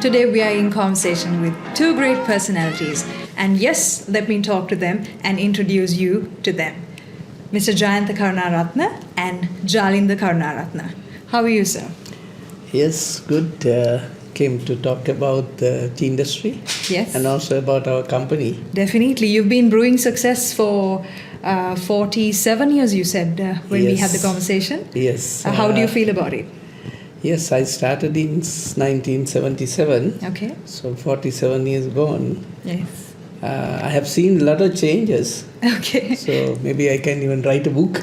Today we are in conversation with two great personalities. And yes, let me talk to them and introduce you to them. Mr. Jayantha Karunaratne and Jalinda Karunaratne. How are you, sir? Yes, good. Came to talk about the tea industry. Yes. And also about our company. Definitely. You've been brewing success for 47 years, you said, when we had the conversation. Yes. How do you feel about it? Yes, I started in 1977. Okay. So 47 years gone. Yes. I have seen a lot of changes. Okay. So maybe I can even write a book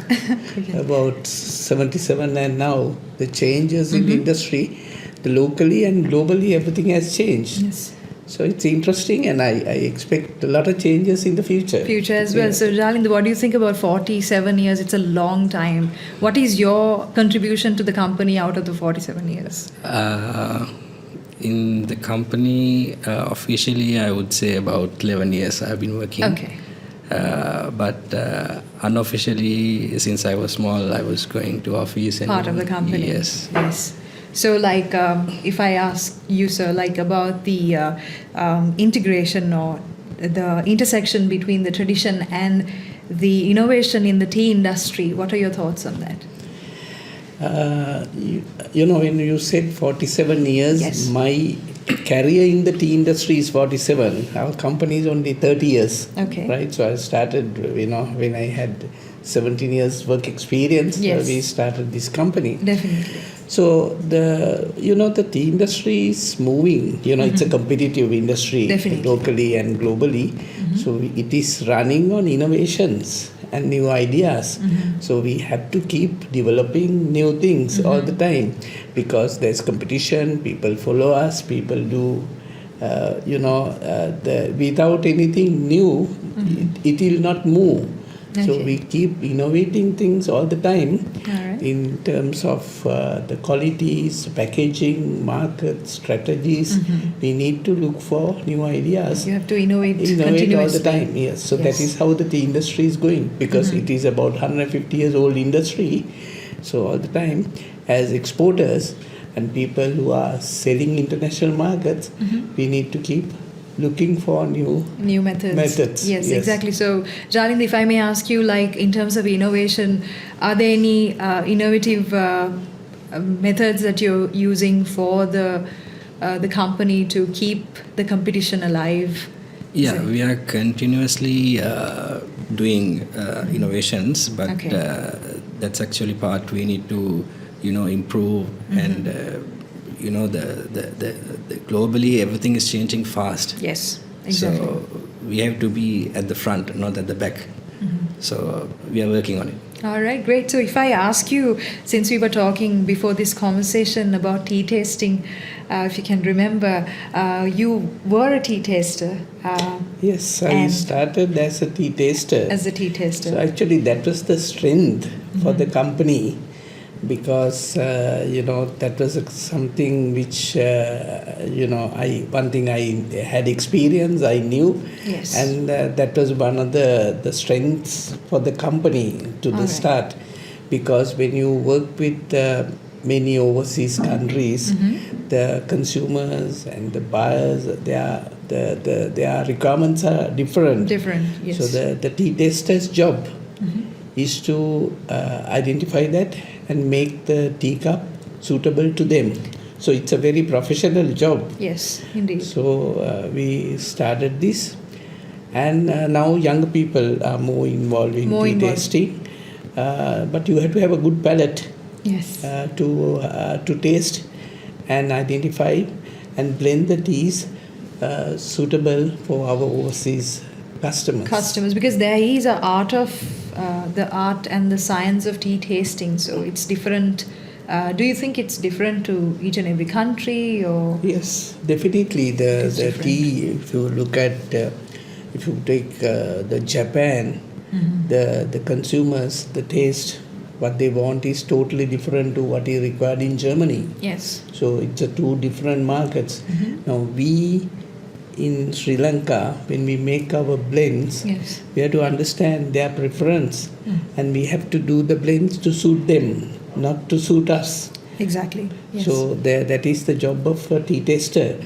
about 77 and now. The changes in the industry, the locally and globally, everything has changed. Yes. So it's interesting, and I expect a lot of changes in the future. Future as well. Yeah. So, Jalinda, what do you think about 47 years? It's a long time. What is your contribution to the company out of the 47 years? In the company, officially, I would say about 11 years I've been working. Okay. But unofficially, since I was small, I was going to office. And Part of the company. Yes. Yes. So, like, if I ask you, sir, like about the integration or the intersection between the tradition and the innovation in the tea industry, what are your thoughts on that? You know, when you said 47 years, Yes. my career in the tea industry is 47. Our company is only 30 years. Okay. Right? So I started, when I had 17 years work experience, Yes. we started this company. Definitely. So the tea industry is moving. It's a competitive industry. Definitely. Locally and globally. So it is running on innovations and new ideas. So we have to keep developing new things all the time because there's competition. People follow us. People do. Without anything new, it will not move. So Okay. we keep innovating things all the time. All right. In terms of the qualities, packaging, market strategies, we need to look for new ideas. You have to innovate All the continuously. time, yes. So that is how the tea industry is going because it is about 150 years old industry. So all the time, as exporters and people who are selling international markets, we need to keep looking for new methods. Yes, exactly. So, Jalinda, if I may ask you, like in terms of innovation, are there any innovative methods that you're using for the company to keep the competition alive? Yeah, we are continuously doing innovations, but Okay. That's actually part we need to, improve and. The globally everything is changing fast. Yes, exactly. So we have to be at the front, not at the back. So we are working on it. All right, great. So if I ask you, since we were talking before this conversation about tea tasting, if you can remember, you were a tea taster. Yes, I And- started as a tea taster. As a tea taster. So actually that was the strength for the company because that was something which one thing I had experience, I knew. Yes. And that was one of the strengths for the company to the Alright. start because when you work with many overseas countries, the consumers and the buyers, their requirements are different. Different, yes. So the tea taster's job is to identify that and make the teacup suitable to them. So it's a very professional job. Yes, indeed. So we started this, and now young people are more involved in tea tasting. But you have to have a good palate Yes. to taste and identify and blend the teas suitable for our overseas customers. Because there is a art of the art and the science of tea tasting, so it's different. Do you think it's different to each and every country, or? Yes, definitely. The tea, if you look at, if you take the Japan, the consumers, the taste, what they want is totally different to what is required in Germany. Yes. So it's two different markets. Now we in Sri Lanka, when we make our blends, Yes. we have to understand their preference and we have to do the blends to suit them, not to suit us. Exactly. Yes. So that is the job of a tea taster.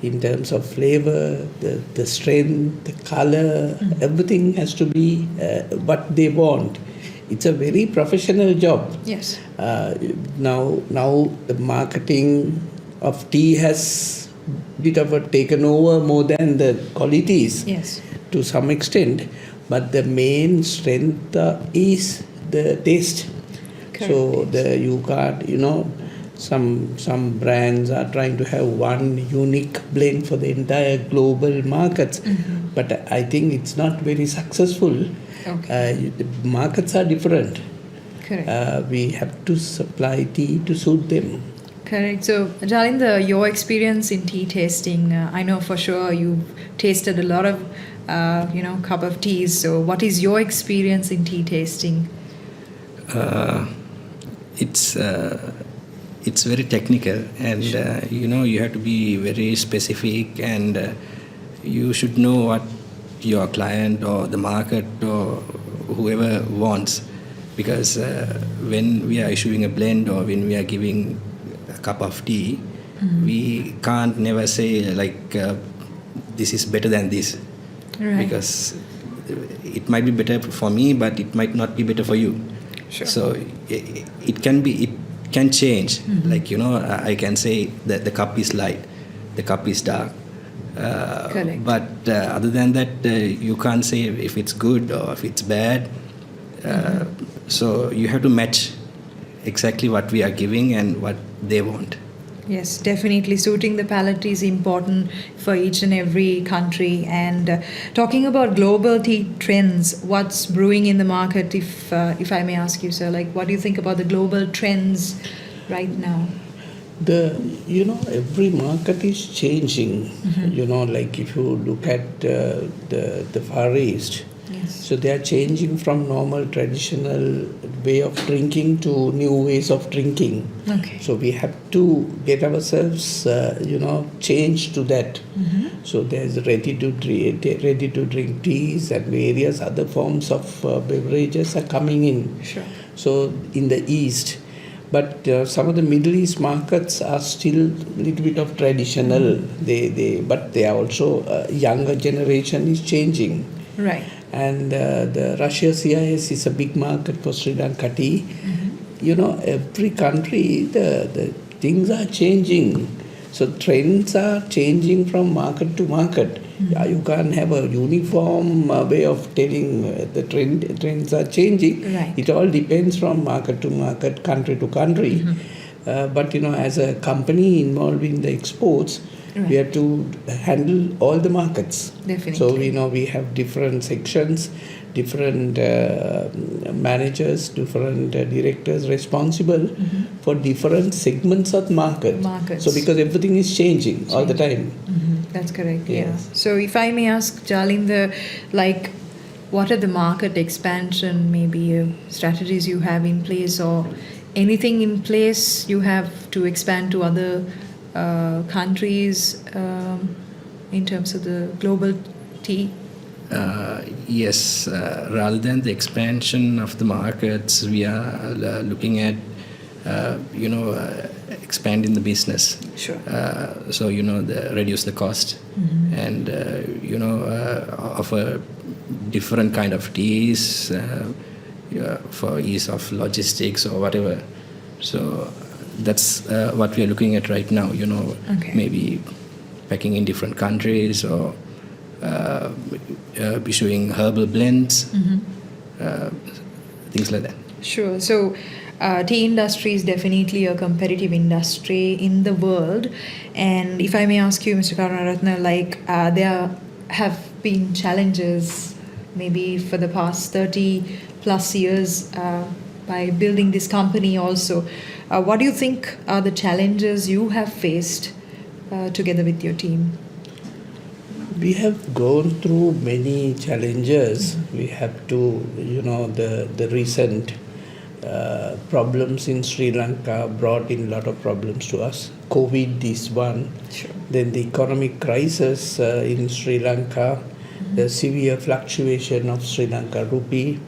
in terms of flavor, the strength, the color, everything has to be what they want. It's a very professional job. Yes. Now the marketing of tea has bit of a taken over more than the qualities. Yes. To some extent, but the main strength is the taste. Correct. So you can't, some brands are trying to have one unique blend for the entire global markets, but I think it's not very successful. Okay. The markets are different. Correct. We have to supply tea to suit them. Correct. So, Jalinda, your experience in tea tasting, I know for sure you've tasted a lot of, cup of teas. So, what is your experience in tea tasting? It's very technical, and you have to be very specific, and you should know what your client or the market or whoever wants, because when we are issuing a blend or when we are giving a cup of tea, we can't never say like this is better than this, Right. because it might be better for me, but it might not be better for you. Sure. So it can change. Like I can say that the cup is light, the cup is dark. Correct. But other than that, you can't say if it's good or if it's bad. So you have to match exactly what we are giving and what they want. Yes, definitely. Suiting the palate is important for each and every country. And talking about global tea trends, what's brewing in the market, if I may ask you, sir, like what do you think about the global trends right now? Every market is changing. Like if you look at the Far East, Yes. so they are changing from normal traditional way of drinking to new ways of drinking. Okay. So we have to get ourselves, change to that. So there's ready to drink teas and various other forms of beverages are coming in. Sure. So in the East, but some of the Middle East markets are still a little bit of traditional. But they are also younger generation is changing. Right. And the Russia CIS is a big market for Sri Lanka tea. Every country, the things are changing. So trends are changing from market to market. You can't have a uniform way of telling the trends are changing. Right. It all depends from market to market, country to country. But as a company involved in the exports, we have to handle all the markets. Definitely. So we have different sections, different managers, different directors responsible for different segments of markets. So because everything is changing all the time. That's correct. Yes. Yeah. So if I may ask Jalinda, like what are the market expansion maybe strategies you have in place, or anything in place you have to expand to other countries in terms of the global tea? Yes, rather than the expansion of the markets, we are looking at expanding the business. Sure. So reduce the cost and offer different kind of teas for ease of logistics or whatever. So that's what we are looking at right now. Okay. Maybe packing in different countries or issuing herbal blends, things like that. Sure. So tea industry is definitely a competitive industry in the world. And if I may ask you, Mr. Karunaratne, like there have been challenges maybe for the past 30 plus years by building this company also. What do you think are the challenges you have faced together with your team? We have gone through many challenges. We have to, the recent problems in Sri Lanka brought in a lot of problems to us. COVID is one. Sure. Then the economic crisis in Sri Lanka, the severe fluctuation of Sri Lanka rupee,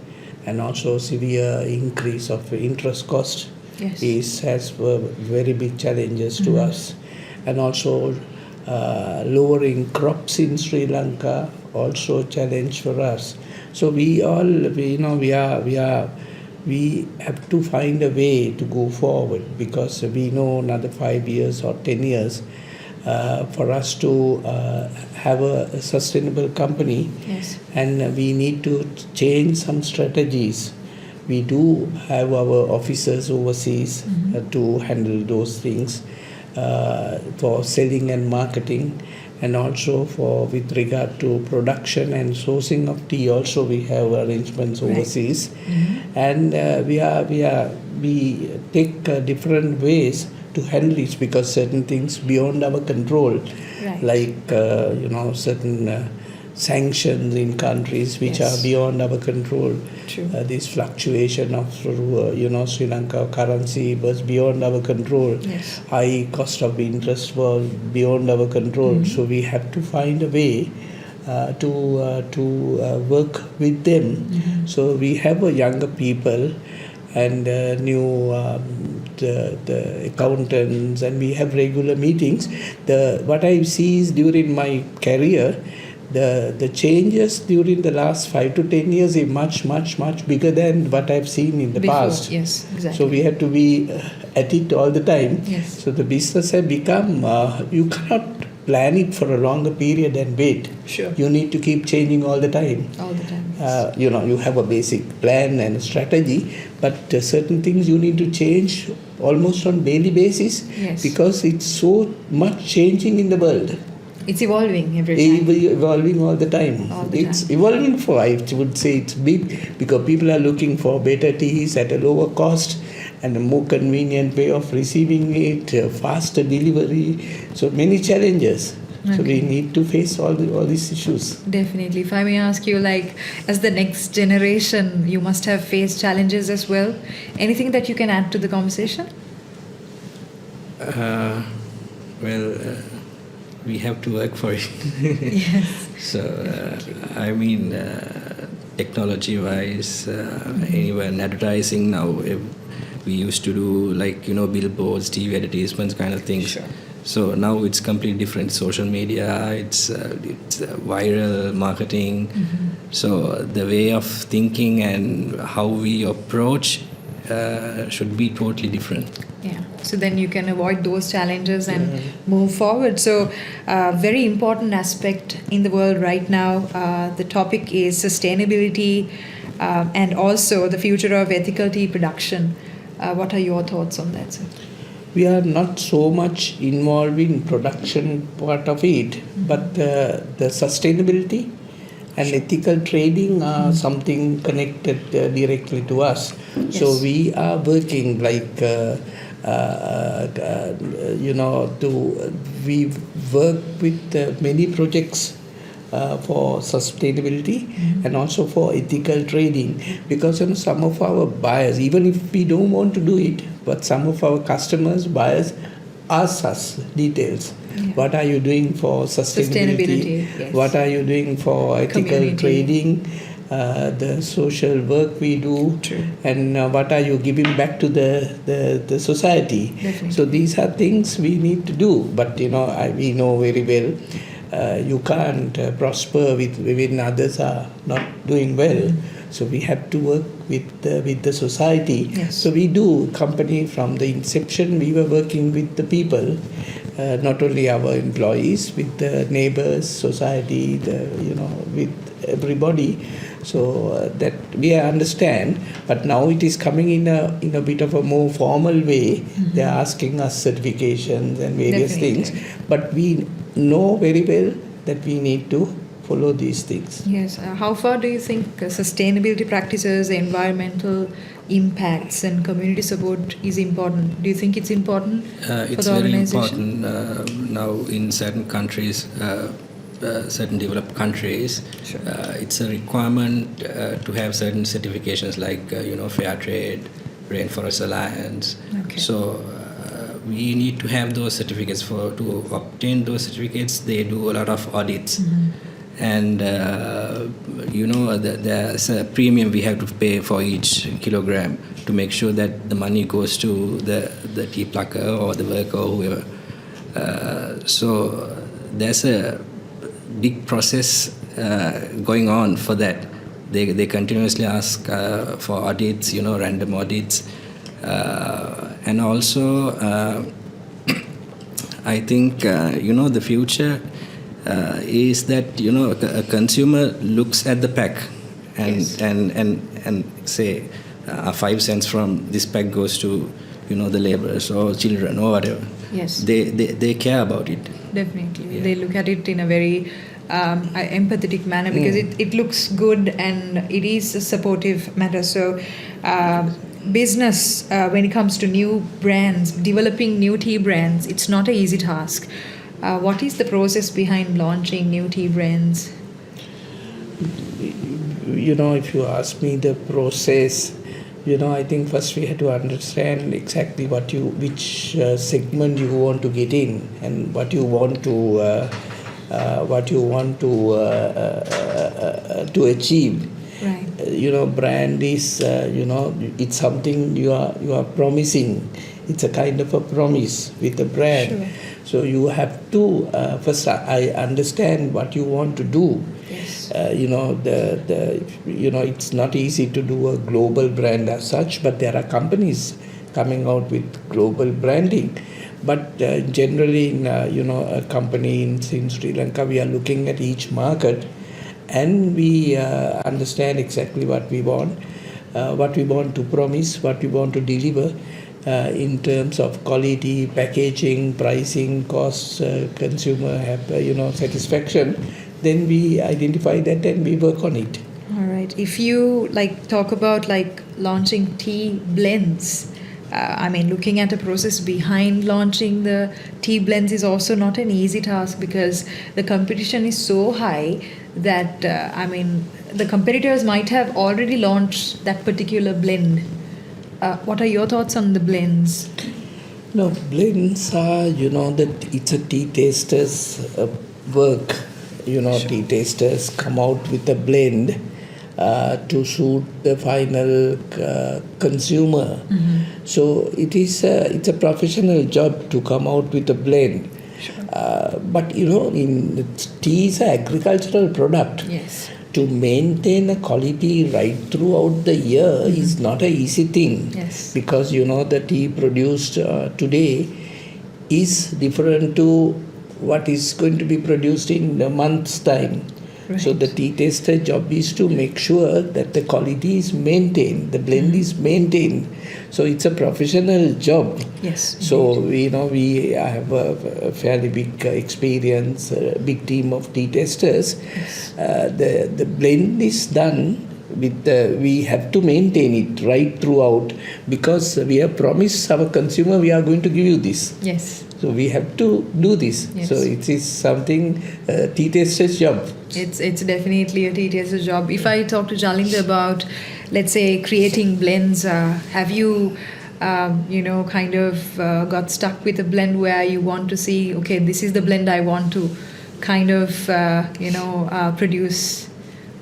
and also severe increase of interest cost has very big challenges to us. And also lowering crops in Sri Lanka, also a challenge for us. So we have to find a way to go forward, because we know another 5 years or 10 years for us to have a sustainable company. Yes. And we need to change some strategies. We do have our officers overseas to handle those things for selling and marketing, and also for with regard to production and sourcing of tea. Also, we have arrangements overseas, and we take different ways to handle it, because certain things beyond our control, like certain sanctions in countries which are beyond our control. This fluctuation of Sri Lanka currency was beyond our control. High cost of interest was beyond our control. So we have to find a way to work with them. So we have younger people and new the accountants, and we have regular meetings. What I see is during my career, the changes during the last 5 to 10 years is much bigger than what I've seen in the past. Yes, exactly. So we have to be at it all the time. Yes. So the business has become, you cannot plan it for a longer period and wait. Sure. You need to keep changing all the time. All the time. Yes. You have a basic plan and strategy, but certain things you need to change almost on daily basis. Yes. Because it's so much changing in the world. It's evolving every time. Evolving all the time. It's evolving for, I would say it's big, because people are looking for better teas at a lower cost and a more convenient way of receiving it, faster delivery. So many challenges. So we need to face all these issues. Definitely. If I may ask you, as the next generation, you must have faced challenges as well. Anything that you can add to the conversation? We have to work for it. Yes. So, technology-wise, even advertising now, we used to do billboards, TV advertisements, kind of things. Sure. So now it's completely different. Social media, it's viral marketing. So the way of thinking and how we approach should be totally different. Yeah. So then you can avoid those challenges and move forward. So very important aspect in the world right now. The topic is sustainability and also the future of ethical tea production. What are your thoughts on that, sir? We are not so much involved in production part of it, but the sustainability and ethical trading are something connected directly to us. Yes. So we are working we work with many projects for sustainability and also for ethical trading, because some of our buyers, even if we don't want to do it, but some of our customers, buyers ask us details. What are you doing for sustainability? Yes. What are you doing for ethical trading? The social work we do. True. And what are you giving back to the society? Definitely. So these are things we need to do, but we know very well you can't prosper when others are not doing well. So we have to work with the society. Yes. So we do company from the inception. We were working with the people, not only our employees, with the neighbors, society, with everybody. So that we understand, but now it is coming in a bit of a more formal way. They are asking us certifications and various things, but we know very well that we need to follow these things. Yes. How far do you think sustainability practices, environmental impacts and community support is important? Do you think it's important for it's the very organization? important now in certain countries, certain developed countries. Sure. It's a requirement to have certain certifications like Fair Trade, Rainforest Alliance. Okay. So we need to have those certificates. To obtain those certificates, they do a lot of audits. And there's a premium we have to pay for each kilogram to make sure that the money goes to the tea plucker or the worker or whoever. So there's a big process going on for that. They continuously ask for audits, random audits, and also I think the future is that a consumer looks at the pack and say 5 cents from this pack goes to the laborers or children or whatever. Yes, they care about it. Definitely, they look at it in a very empathetic manner because it looks good and it is a supportive matter. So business, when it comes to new brands, developing new tea brands, it's not an easy task. What is the process behind launching new tea brands? If you ask me the process, I think first we have to understand exactly which segment you want to get in and what you want to achieve. Right. Brand is it's something you are promising. It's a kind of a promise with a brand. Sure. So you have to first I understand what you want to do. Yes. It's not easy to do a global brand as such, but there are companies coming out with global branding. But generally, in a company in Sri Lanka, we are looking at each market, and we understand exactly what we want to promise, what we want to deliver in terms of quality, packaging, pricing, costs, consumer satisfaction. Then we identify that and we work on it. All right. If you talk about launching tea blends, looking at a process behind launching the tea blends is also not an easy task because the competition is so high that the competitors might have already launched that particular blend. What are your thoughts on the blends? No, blends are, that it's a tea taster's work. Sure. Tea tasters come out with a blend to suit the final consumer. Mm-hmm. So it's a professional job to come out with a blend. Sure. But tea is an agricultural product. Yes. To maintain a quality right throughout the year is not an easy thing. Yes. Because the tea produced today is different to what is going to be produced in a month's time. Right. So the tea taster job is to make sure that the quality is maintained, the blend is maintained. So it's a professional job. Yes. So we have a fairly big experience, a big team of tea tasters. Yes. The blend is done with we have to maintain it right throughout because we have promised our consumer we are going to give you this. Yes. So we have to do this. Yes. So it is something tea taster's job. It's definitely a tea taster's job. If I talk to Jalinda about, let's say, creating blends, have you, got stuck with a blend where you want to see, okay, this is the blend I want to produce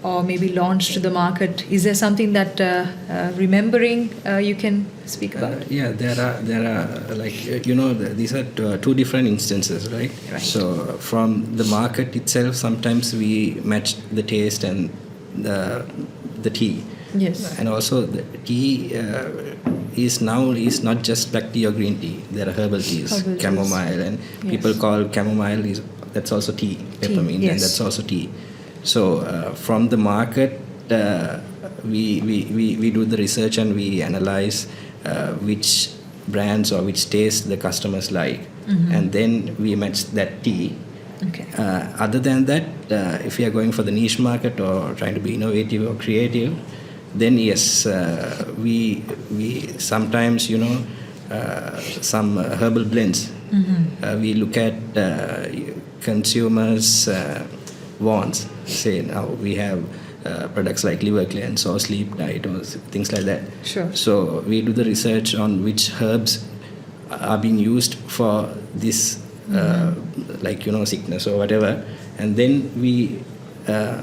or maybe launch to the market? Is there something that remembering you can speak about? There are these are two different instances, right? So from the market itself, sometimes we match the taste and the tea. Yes. And also the tea is not just black tea or green tea. There are herbal teas, chamomile, and people call chamomile that's also tea, peppermint, and that's also tea. So from the market, we do the research and we analyze which brands or which taste the customers like, and then we match that tea. Okay. Other than that, if we are going for the niche market or trying to be innovative or creative, then yes, we sometimes some herbal blends. We look at consumers' wants. Say now we have products like liver cleanse or sleep diet or things like that. Sure. So we do the research on which herbs are being used for this sickness or whatever, and then we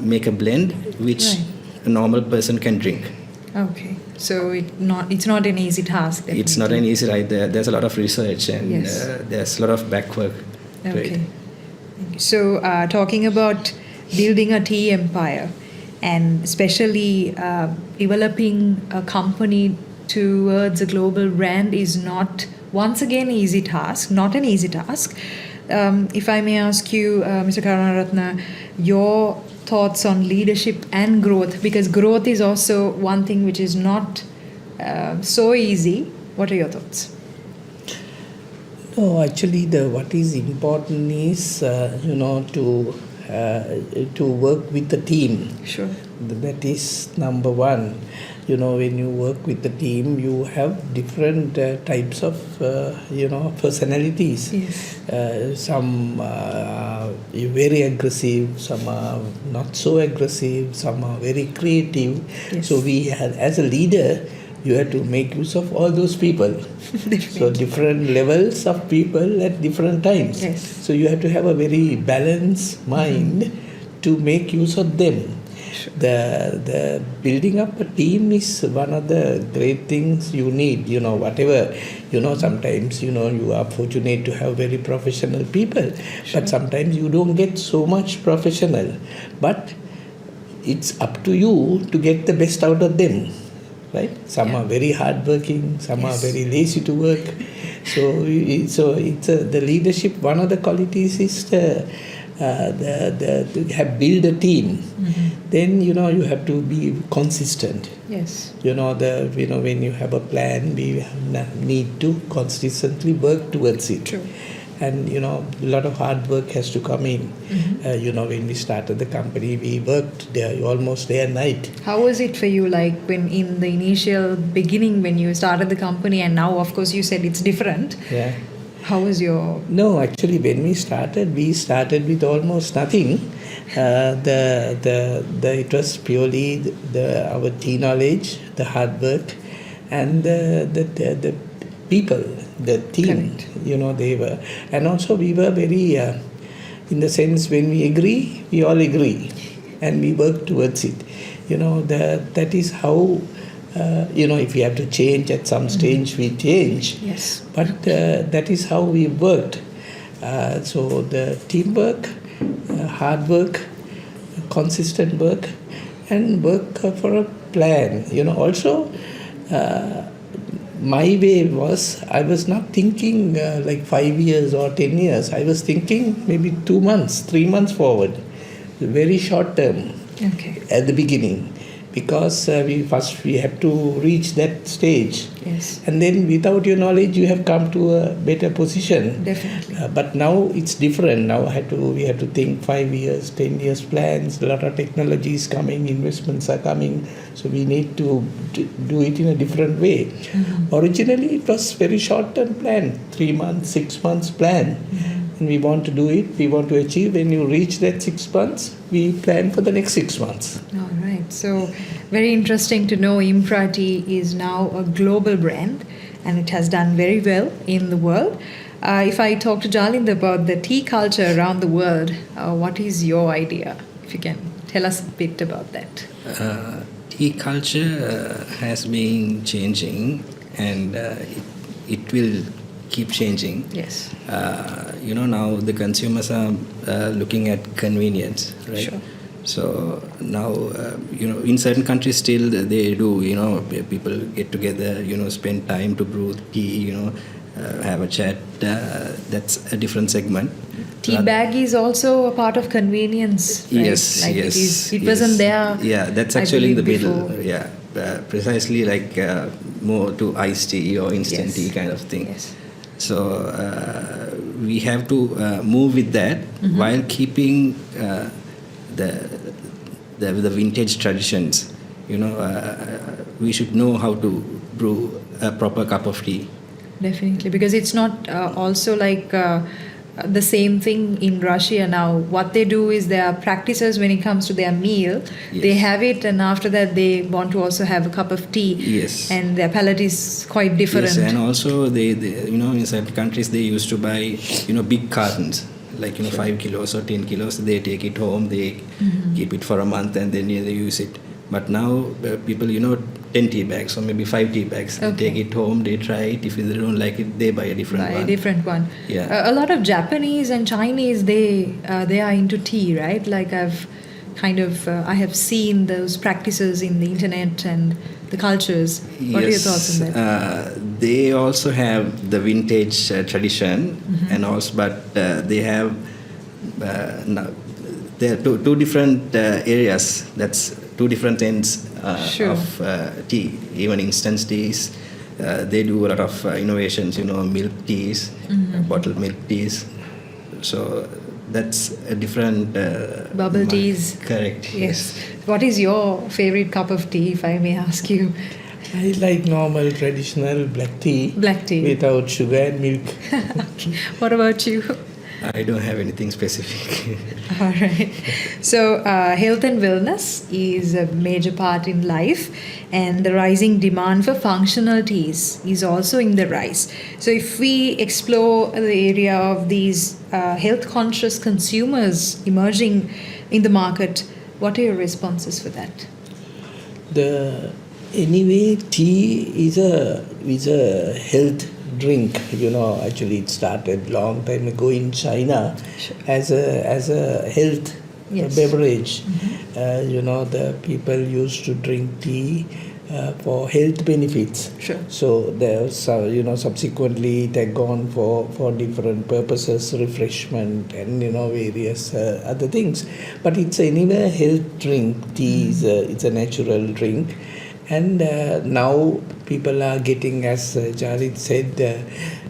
make a blend which a normal person can drink. Okay, so it's not an easy task. Definitely. It's not an easy, right? There's a lot of research and there's a lot of back work to it. So, talking about building a tea empire and especially developing a company towards a global brand is not, once again, not an easy task. If I may ask you, Mr. Karunaratne, your thoughts on leadership and growth, because growth is also one thing which is not so easy. What are your thoughts? No, actually, what is important is to work with the team. Sure. That is number one. When you work with the team, you have different types of personalities. Yes. Some are very aggressive, some are not so aggressive, some are very creative. Yes. So as a leader, you have to make use of all those people. So different levels of people at different times. Yes. So you have to have a very balanced mind to make use of them. Sure. The building up a team is one of the great things you need. Whatever, sometimes, you are fortunate to have very professional people. Sure. But sometimes you don't get so much professional. But it's up to you to get the best out of them. Right? Some are very hardworking, some are very lazy to work. So it's the leadership. One of the qualities is to have build a team. Mm-hmm. Then you have to be consistent. Yes. When you have a plan, we need to consistently work towards it. True. And a lot of hard work has to come in. Mm-hmm. When we started the company, we worked there almost day and night. How was it for you, like when in the initial beginning when you started the company, and now of course you said it's different? Yeah. How was your? No, actually, when we started with almost nothing. It was purely our tea knowledge, the hard work, and the people, the team. Correct. They were, and also we were very, in the sense when we agree, we all agree, and we work towards it. That is how. If we have to change at some stage, we change. Yes. But that is how we worked. So the teamwork, hard work, consistent work, and work for a plan. Also, my way was, I was not thinking like 5 years or 10 years. I was thinking maybe 2 months, 3 months forward. Very short term. Okay. At the beginning. Because we have to reach that stage. Yes. And then without your knowledge, you have come to a better position. Definitely. But now it's different. Now we have to think 5 years, 10 years plans. A lot of technology is coming, investments are coming. So we need to do it in a different way. Mm-hmm. Originally, it was very short-term plan, 3 months, 6 months plan. Mm-hmm. And we want to do it, we want to achieve. When you reach that 6 months, we plan for the next 6 months. All right. So, very interesting to know Impra Tea is now a global brand and it has done very well in the world. If I talk to Jalinda about the tea culture around the world, what is your idea? If you can tell us a bit about that. Tea culture has been changing and it will keep changing. Yes. Now the consumers are looking at convenience, right? Sure. So now, in certain countries still they do, people get together, spend time to brew tea, have a chat. That's a different segment. Tea bag is also a part of convenience, right? Yes, like yes. It wasn't there. Yeah, that's actually in the middle. Before. Yeah, precisely like more to iced tea or instant tea kind of thing. Yes. So we have to move with that while keeping the vintage traditions. We should know how to brew a proper cup of tea. Definitely, because it's not also like the same thing in Russia now. What they do is their practices when it comes to their meal. Yes. They have it, and after that they want to also have a cup of tea. Yes. And their palate is quite different. Yes, and also they in certain countries they used to buy big cartons. Like 5 kilos or 10 kilos, they take it home, they keep it for a month, and then they use it. But now people 10 tea bags or maybe 5 tea bags. They take it home, they try it. If they don't like it, they buy a different one. Yeah. A lot of Japanese and Chinese, they are into tea, right? Like I have seen those practices in the internet and the cultures. What are your thoughts on that? They also have the vintage tradition, and also, but they have there are two different areas. That's two different ends of tea. Even instant teas, they do a lot of innovations. Milk teas, bottled milk teas. So that's a different bubble teas. Correct. Yes. What is your favorite cup of tea, if I may ask you? I like normal traditional black tea. Black tea. Without sugar and milk. What about you? I don't have anything specific. All right. So, health and wellness is a major part in life, and the rising demand for functional teas is also in the rise. So, if we explore the area of these health conscious consumers emerging in the market, what are your responses for that? Anyway, tea is a health drink. Actually it started long time ago in China as a health beverage. The people used to drink tea for health benefits. Sure. So there's subsequently it had gone for different purposes, refreshment and various other things. But it's anyway a health drink. Tea is it's a natural drink. And now people are getting, as Jared said,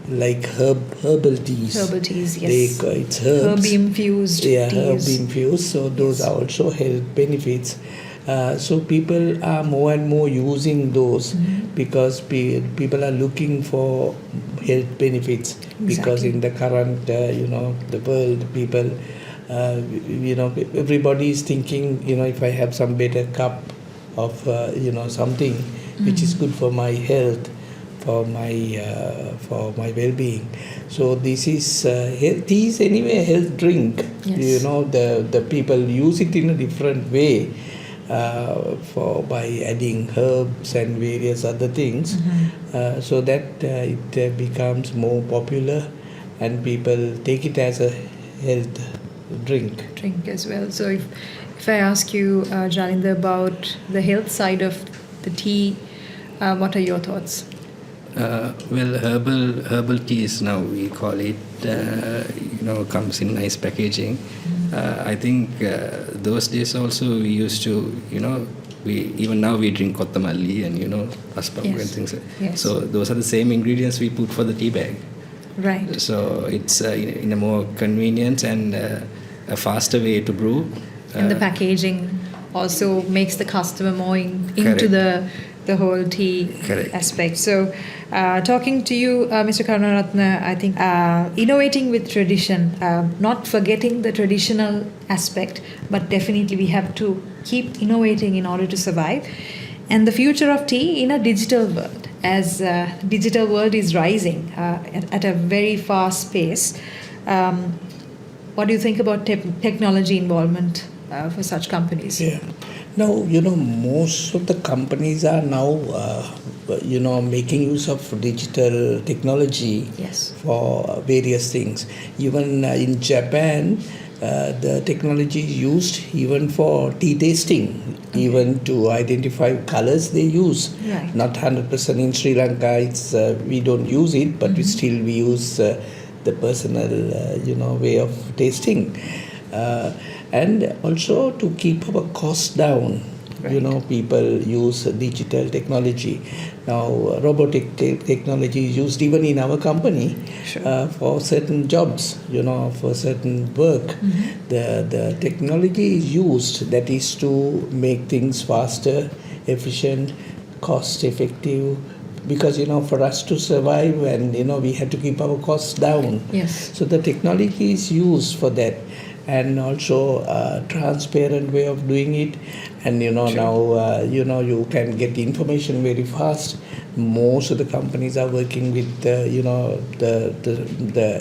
like herbal teas. Herbal teas, yes. It's herbs. Herb-infused teas. Herb-infused. So those are also health benefits. So people are more and more using those because people are looking for health benefits. Exactly. Because in the current, the world, people, everybody is thinking, if I have some better cup of something which is good for my health, for my well-being. So this is tea is anyway a health drink. Yes. The people use it in a different way by adding herbs and various other things, so that it becomes more popular and people take it as a health drink as well. So if I ask you, Jalinda, about the health side of the tea, what are your thoughts? Well, herbal teas now we call it, comes in nice packaging. I think those days also we used to, even now we drink kottamalli and aspagu and things. Yes. So those are the same ingredients we put for the tea bag. Right. So it's in a more convenient and a faster way to brew. And the packaging also makes the customer more into the whole tea aspect. So, talking to you, Mr. Karunaratne, I think innovating with tradition, not forgetting the traditional aspect, but definitely we have to keep innovating in order to survive. And the future of tea in a digital world, as digital world is rising at a very fast pace. What do you think about technology involvement for such companies? Yeah. Now, most of the companies are now, making use of digital technology for various things. Even in Japan, the technology is used even for tea tasting, even to identify colors they use. Right. Not 100% in Sri Lanka, we don't use it, but we use the personal, way of tasting. And also to keep our costs down. Right. People use digital technology. Now, robotic technology is used even in our company for certain jobs, for certain work. The technology is used, that is to make things faster, efficient, cost-effective. Because, for us to survive and, we have to keep our costs down. Yes. So the technology is used for that. and also a transparent way of doing it. And now you can get information very fast. Most of the companies are working with the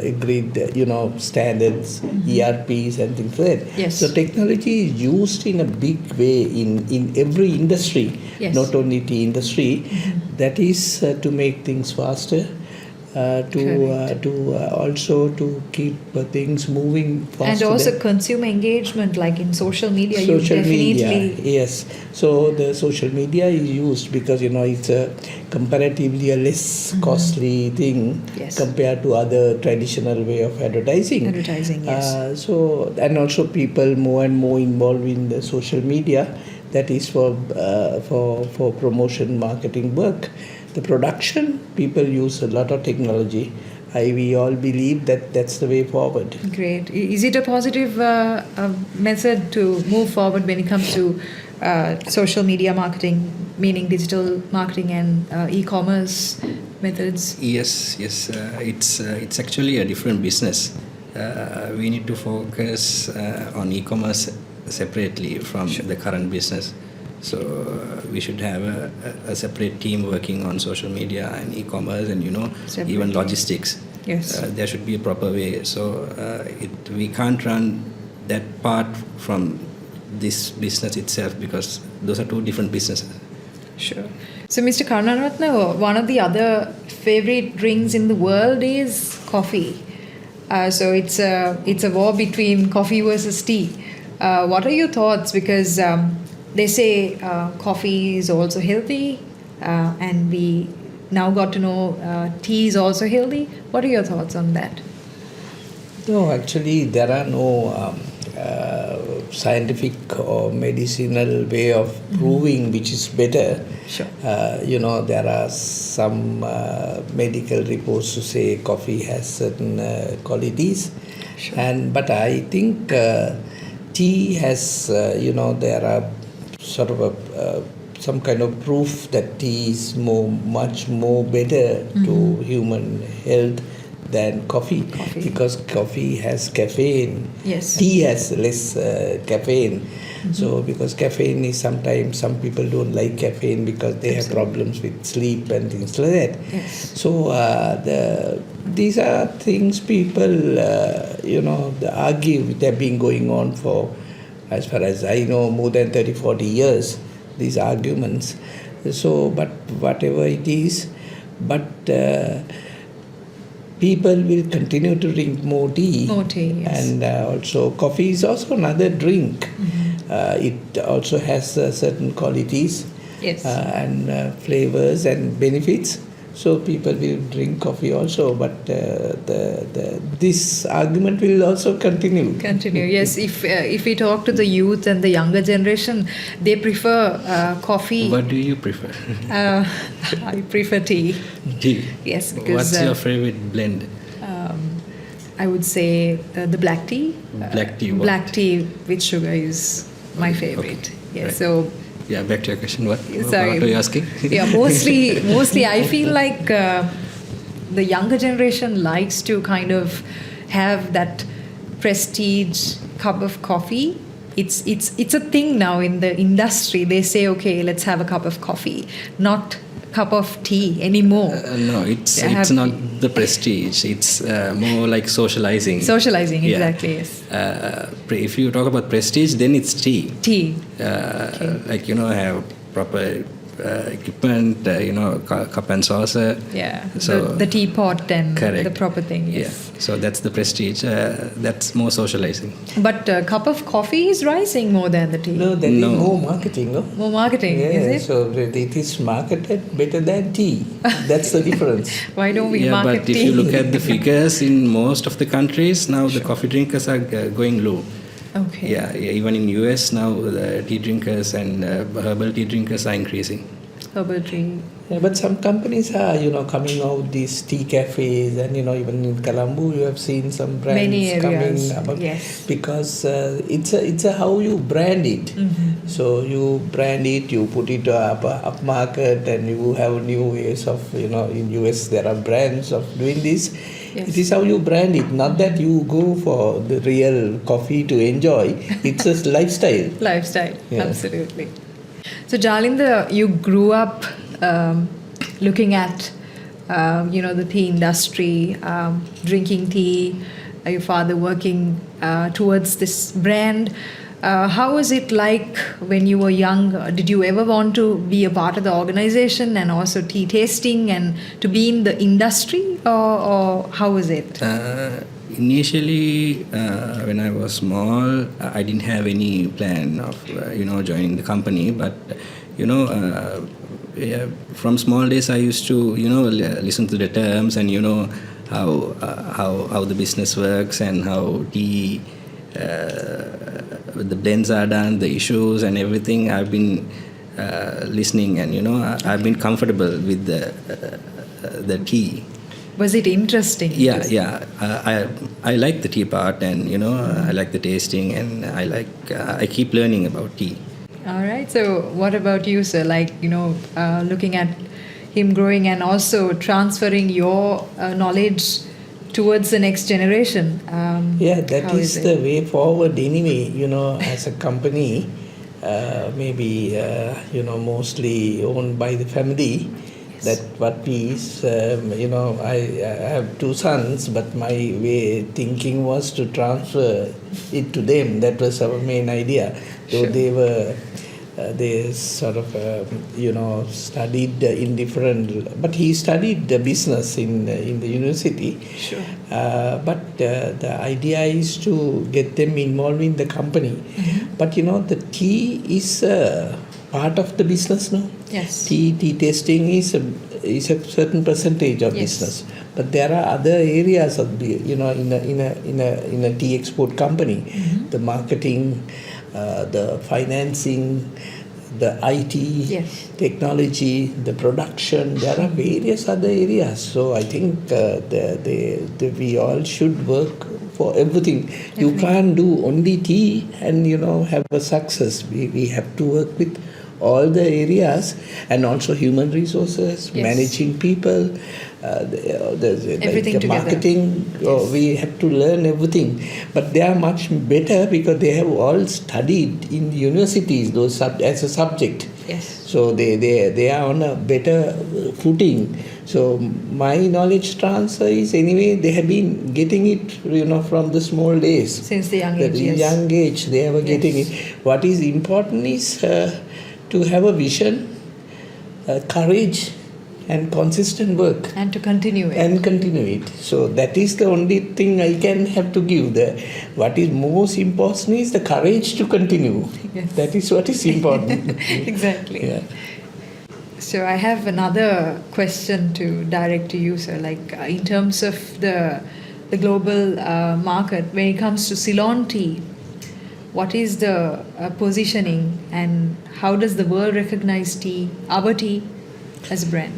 agreed standards, ERPs and things like that. Yes. So technology is used in a big way in every industry, Yes. not only tea industry. That is to make things faster. Also to keep things moving faster. And also consumer engagement, like in social media. Social media, definitely. yes. So the social media is used because it's a comparatively a less costly thing Yes. compared to other traditional way of advertising. Advertising, yes. And also people more and more involved in the social media. That is for promotion marketing work. The production, people use a lot of technology. We all believe that that's the way forward. Great. Is it a positive method to move forward when it comes to social media marketing, meaning digital marketing and e-commerce methods? Yes. It's actually a different business. We need to focus on e-commerce separately from the current business. So we should have a separate team working on social media and e-commerce and Separate even team. logistics. Yes. There should be a proper way. So we can't run that part from this business itself because those are two different businesses. Sure. So, Mr. Karunaratne, one of the other favorite drinks in the world is coffee. So it's a war between coffee versus tea. What are your thoughts? Because they say coffee is also healthy, and we now got to know tea is also healthy. What are your thoughts on that? No, actually, there are no scientific or medicinal way of proving which is better. Sure. There are some medical reports to say coffee has certain qualities, Sure. but I think tea has there are sort of some kind of proof that tea is much more better to human health than coffee. Because coffee has caffeine. Yes. Tea has less caffeine. So because caffeine is sometimes some people don't like caffeine because they have problems with sleep and things like that. Yes. So these are things people they argue. They've been going on for, as far as I know, more than 30-40 years, these arguments. So but whatever it is, people will continue to drink more tea. More tea, yes. And also coffee is also another drink. It also has certain qualities. Yes. And flavors and benefits. So people will drink coffee also, but this argument will also continue. Yes. If we talk to the youth and the younger generation, they prefer coffee. What do you prefer? I prefer tea. Tea. Yes, because What's your favorite blend? I would say the black tea. Black tea. What? Black tea with sugar is my favorite. Okay. Yes. Right. So. Yeah, back to your question. What Sorry. are you asking? Yeah, mostly I feel like the younger generation likes to kind of have that prestige cup of coffee. It's a thing now in the industry. They say, okay, let's have a cup of coffee, not cup of tea anymore. No, it's not the prestige. It's more like socializing. Socializing, Yeah. exactly. Yes. If you talk about prestige, then it's tea. Tea. Like have proper equipment, cup and saucer. Yeah. So the teapot and correct. the proper thing. Yes. Yeah. So that's the prestige. That's more socializing. But cup of coffee is rising more than the tea. No, there is more marketing, no? More marketing, is it? So it is marketed better than tea. That's the difference. Why don't we market but tea? if you look at the figures in most of the countries now, the coffee drinkers are going low. Okay. Yeah, even in US now, the tea drinkers and herbal tea drinkers are increasing. Herbal tea. Yeah, but some companies are, coming out these tea cafes, and even in Colombo, you have seen some brands Many areas, coming about, yes. because it's a how you brand it. Mm-hmm. So you brand it, you put it up market, and you have new ways of, in US there are brands of doing this. Yes. It is how you brand it, not that you go for the real coffee to enjoy. It's a lifestyle. Lifestyle, Yeah. absolutely. So, Jalinda, you grew up looking at, the tea industry, drinking tea, your father working towards this brand. How was it like when you were young? Did you ever want to be a part of the organization and also tea tasting and to be in the industry, or how was it? Initially, when I was small, I didn't have any plan of joining the company. But yeah, from small days, I used to listen to the terms and how the business works and how tea the blends are done, the issues and everything. I've been listening, and I've been comfortable with the tea. Was it interesting? Yeah. I like the tea part, and I like the tasting, and I keep learning about tea. All right. So, what about you, sir? Like, looking at him growing and also transferring your knowledge towards the next generation. Yeah, that how is the way forward anyway, as a company, maybe, mostly owned by the family. Yes. That what we is, I have two sons, but my way thinking was to transfer it to them. That was our main idea. Though sure. They sort of, studied in different, but he studied the business in the university. Sure. But the idea is to get them involved in the company. Mm-hmm. But the tea is part of the business now. Yes. Tea tasting is a certain percentage of yes. business. But there are other areas of in a tea export company, mm-hmm. the marketing, the financing, the IT, yes. technology, the production. There are various other areas. So I think we all should work for everything. Definitely. You can't do only tea and have a success. We have to work with all the areas, and also human resources, yes. managing people, the marketing. Yes. We have to learn everything, but they are much better because they have all studied in universities those as a subject. Yes. So they are on a better footing. So my knowledge transfer is anyway they have been getting it from the small days. Since the young age. Yes. Young age they were getting it. What is important is to have a vision, courage, and consistent work. And to continue it. So that is the only thing I can have to give. What is most important is the courage to continue. Yes. That is what is important. Exactly. Yeah. So I have another question to direct to you, sir. Like in terms of the global market, when it comes to Ceylon tea, what is the positioning, and how does the world recognize our tea as a brand?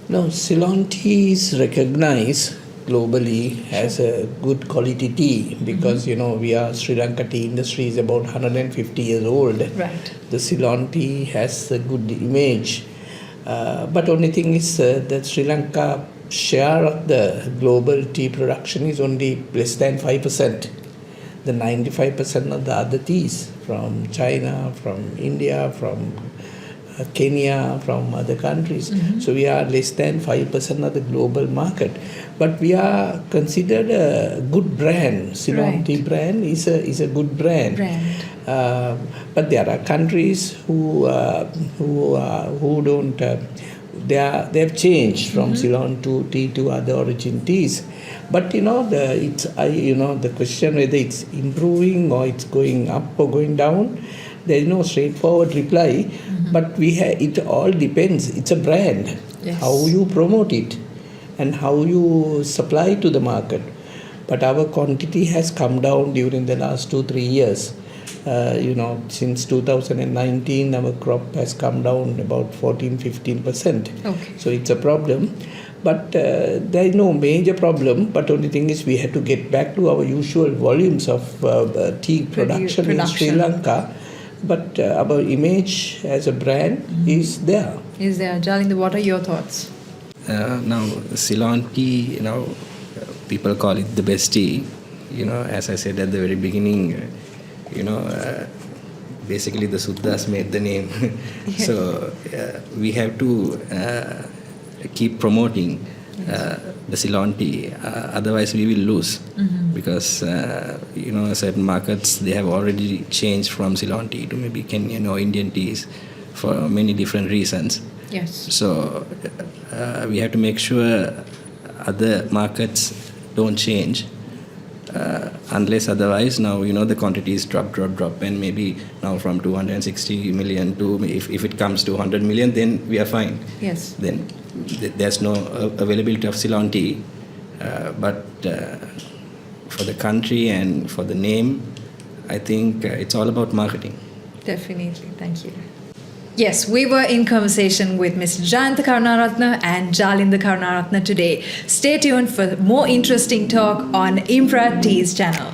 No, Ceylon tea is recognized globally as a good quality tea because, mm-hmm. We are Sri Lanka tea industry is about 150 years old. Right. The Ceylon tea has a good image. But only thing is that Sri Lanka share of the global tea production is only less than 5%. The 95% of the other teas from China, from India, from Kenya, from other countries. Mm-hmm. So we are less than 5% of the global market. But we are considered a good brand. Ceylon tea brand is a good brand. But there are countries who don't. They have changed from mm-hmm. Ceylon tea to other origin teas. But the question whether it's improving or it's going up or going down, there is no straightforward reply. Mm-hmm. But it all depends. It's a brand. Yes. How you promote it and how you supply to the market. But our quantity has come down during the last 2-3 years. Since 2019, our crop has come down about 14-15%. Okay. So it's a problem. But there is no major problem. But only thing is we have to get back to our usual volumes of tea production in Sri Lanka. But our image as a brand is there. Is there. Jalinda, what are your thoughts? Now, Ceylon tea, people call it the best tea. As I said at the very beginning, basically the Suddhas made the name. Yes. So we have to keep promoting the Ceylon tea. Otherwise, we will lose. Because, certain markets, they have already changed from Ceylon tea to maybe Kenyan or Indian teas for many different reasons. Yes. So we have to make sure other markets don't change. Unless otherwise, now the quantities drop, and maybe now from 260 million to if it comes to 100 million, then we are fine. Yes. Then there's no availability of Ceylon tea, but for the country and for the name, I think it's all about marketing. Definitely. Thank you. Yes, we were in conversation with Ms. Jayantha Karunaratne and Jalinda Karunaratne today. Stay tuned for more interesting talk on Impra Teas channel.